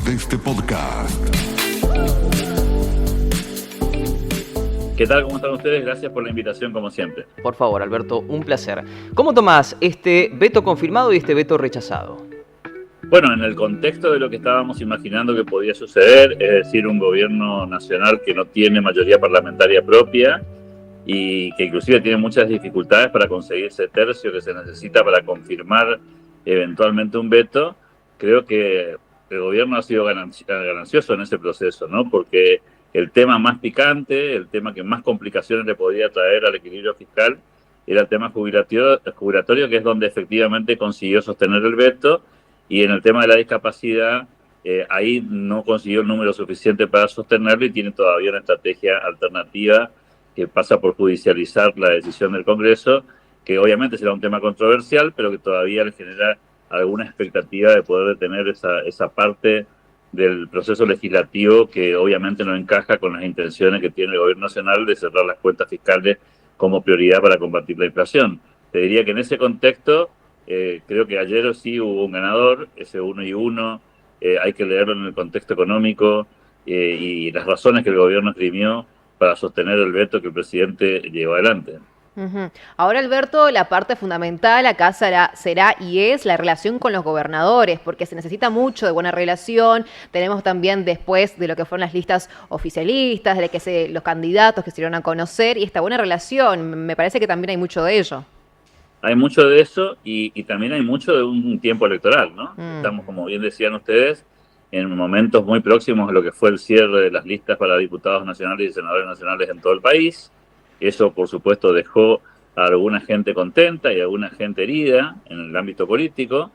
de este podcast. ¿Qué tal? ¿Cómo están ustedes? Gracias por la invitación, como siempre. Por favor, Alberto, un placer. ¿Cómo tomás este veto confirmado y este veto rechazado? Bueno, en el contexto de lo que estábamos imaginando que podía suceder, es decir, un gobierno nacional que no tiene mayoría parlamentaria propia y que inclusive tiene muchas dificultades para conseguir ese tercio que se necesita para confirmar eventualmente un veto, creo que el gobierno ha sido ganancioso en ese proceso, ¿no? Porque el tema más picante, el tema que más complicaciones le podía traer al equilibrio fiscal, era el tema jubilatorio, que es donde efectivamente consiguió sostener el veto, y en el tema de la discapacidad, ahí no consiguió el número suficiente para sostenerlo y tiene todavía una estrategia alternativa que pasa por judicializar la decisión del Congreso, que obviamente será un tema controversial, pero que todavía le genera alguna expectativa de poder detener esa parte del proceso legislativo que obviamente no encaja con las intenciones que tiene el Gobierno Nacional de cerrar las cuentas fiscales como prioridad para combatir la inflación. Te diría que en ese contexto, creo que ayer sí hubo un ganador, ese 1-1, hay que leerlo en el contexto económico y las razones que el gobierno esgrimió para sostener el veto que el presidente llevó adelante. Ahora, Alberto, la parte fundamental acá será y es la relación con los gobernadores, porque se necesita mucho de buena relación. Tenemos también después de lo que fueron las listas oficialistas, de que los candidatos que se dieron a conocer, y esta buena relación, me parece que también hay mucho de ello. Hay mucho de eso y también hay mucho de un tiempo electoral, ¿no? Estamos, como bien decían ustedes, en momentos muy próximos a lo que fue el cierre de las listas para diputados nacionales y senadores nacionales en todo el país. Eso, por supuesto, dejó a alguna gente contenta y a alguna gente herida en el ámbito político.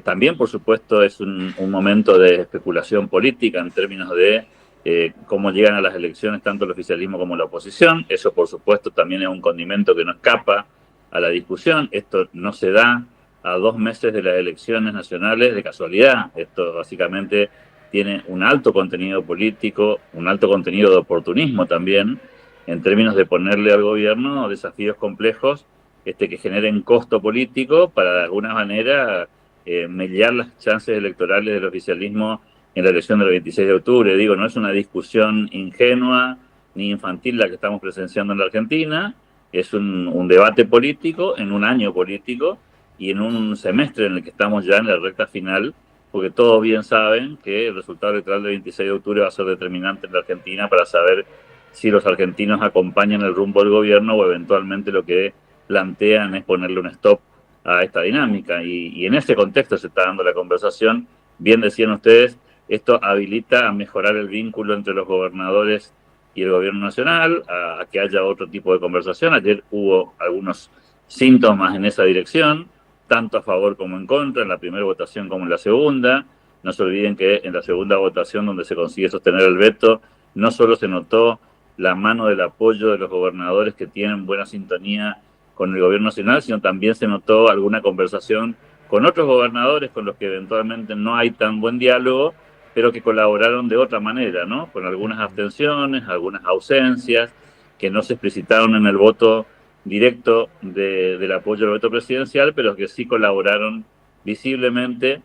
También, por supuesto, es un momento de especulación política en términos de cómo llegan a las elecciones tanto el oficialismo como la oposición. Eso, por supuesto, también es un condimento que no escapa a la discusión. Esto no se da a 2 meses de las elecciones nacionales de casualidad. Esto básicamente tiene un alto contenido político, un alto contenido de oportunismo también, en términos de ponerle al gobierno desafíos complejos que generen costo político para de alguna manera mellar las chances electorales del oficialismo en la elección del 26 de octubre. Digo, no es una discusión ingenua ni infantil la que estamos presenciando en la Argentina, es un debate político en un año político y en un semestre en el que estamos ya en la recta final, porque todos bien saben que el resultado electoral del 26 de octubre va a ser determinante en la Argentina para saber si los argentinos acompañan el rumbo del gobierno o eventualmente lo que plantean es ponerle un stop a esta dinámica. Y en ese contexto se está dando la conversación. Bien decían ustedes, esto habilita a mejorar el vínculo entre los gobernadores y el gobierno nacional, a que haya otro tipo de conversación. Ayer hubo algunos síntomas en esa dirección, tanto a favor como en contra, en la primera votación como en la segunda. No se olviden que en la segunda votación, donde se consigue sostener el veto, no solo se notó la mano del apoyo de los gobernadores que tienen buena sintonía con el gobierno nacional, sino también se notó alguna conversación con otros gobernadores con los que eventualmente no hay tan buen diálogo, pero que colaboraron de otra manera, ¿no? Con algunas abstenciones, algunas ausencias, que no se explicitaron en el voto directo del apoyo al veto presidencial, pero que sí colaboraron visiblemente,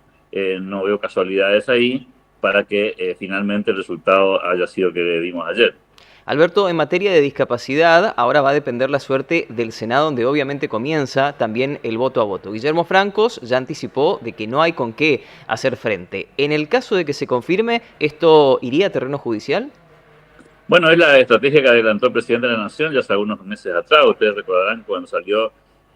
no veo casualidades ahí, para que finalmente el resultado haya sido el que vimos ayer. Alberto, en materia de discapacidad, ahora va a depender la suerte del Senado, donde obviamente comienza también el voto a voto. Guillermo Francos ya anticipó de que no hay con qué hacer frente. En el caso de que se confirme, ¿esto iría a terreno judicial? Bueno, es la estrategia que adelantó el presidente de la Nación ya hace algunos meses atrás. Ustedes recordarán cuando salió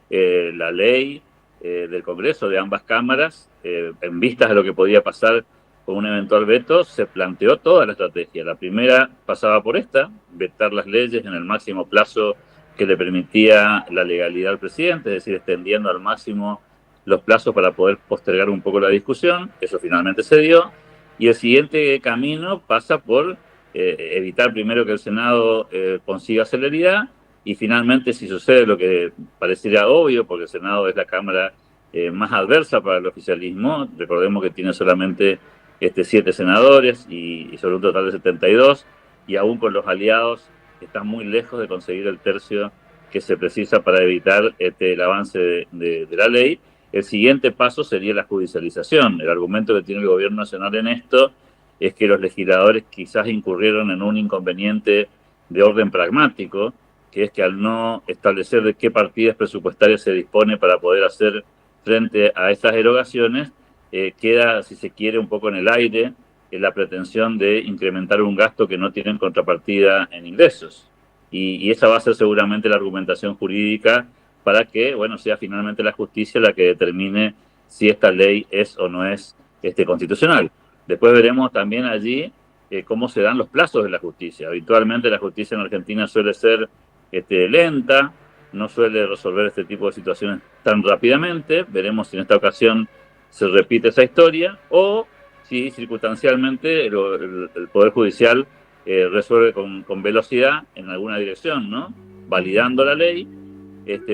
la ley del Congreso de ambas cámaras, en vistas de lo que podía pasar con un eventual veto, se planteó toda la estrategia. La primera pasaba por esta, vetar las leyes en el máximo plazo que le permitía la legalidad al presidente, es decir, extendiendo al máximo los plazos para poder postergar un poco la discusión. Eso finalmente se dio. Y el siguiente camino pasa por evitar primero que el Senado consiga celeridad y finalmente, si sucede lo que parecería obvio, porque el Senado es la Cámara más adversa para el oficialismo, recordemos que tiene solamente 7 senadores y sobre un total de 72, y aún con los aliados están muy lejos de conseguir el tercio que se precisa para evitar el avance de la ley. El siguiente paso sería la judicialización. El argumento que tiene el gobierno nacional en esto es que los legisladores quizás incurrieron en un inconveniente de orden pragmático, que es que al no establecer de qué partidas presupuestarias se dispone para poder hacer frente a estas erogaciones, queda, si se quiere, un poco en el aire la pretensión de incrementar un gasto que no tienen contrapartida en ingresos. Y esa va a ser seguramente la argumentación jurídica para que, bueno, sea finalmente la justicia la que determine si esta ley es o no es constitucional. Después veremos también allí cómo se dan los plazos de la justicia. Habitualmente la justicia en Argentina suele ser lenta, no suele resolver este tipo de situaciones tan rápidamente. Veremos si en esta ocasión se repite esa historia o si circunstancialmente el Poder Judicial resuelve con velocidad en alguna dirección, ¿no? Validando la ley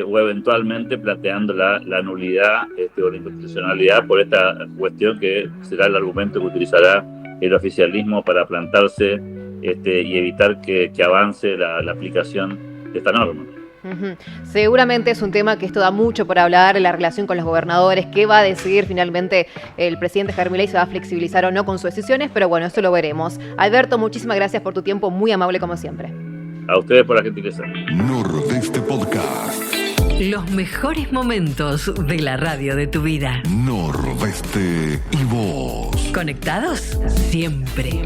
o eventualmente planteando la nulidad o la inconstitucionalidad por esta cuestión que será el argumento que utilizará el oficialismo para plantarse y evitar que avance la aplicación de esta norma. Uh-huh. Seguramente es un tema que esto da mucho por hablar, la relación con los gobernadores, qué va a decidir finalmente el presidente Javier Milei, si va a flexibilizar o no con sus decisiones, pero bueno, eso lo veremos. Alberto, muchísimas gracias por tu tiempo, muy amable como siempre. A ustedes por la gentileza. Nordeste Podcast. Los mejores momentos de la radio de tu vida. Nordeste y vos. ¿Conectados? Siempre.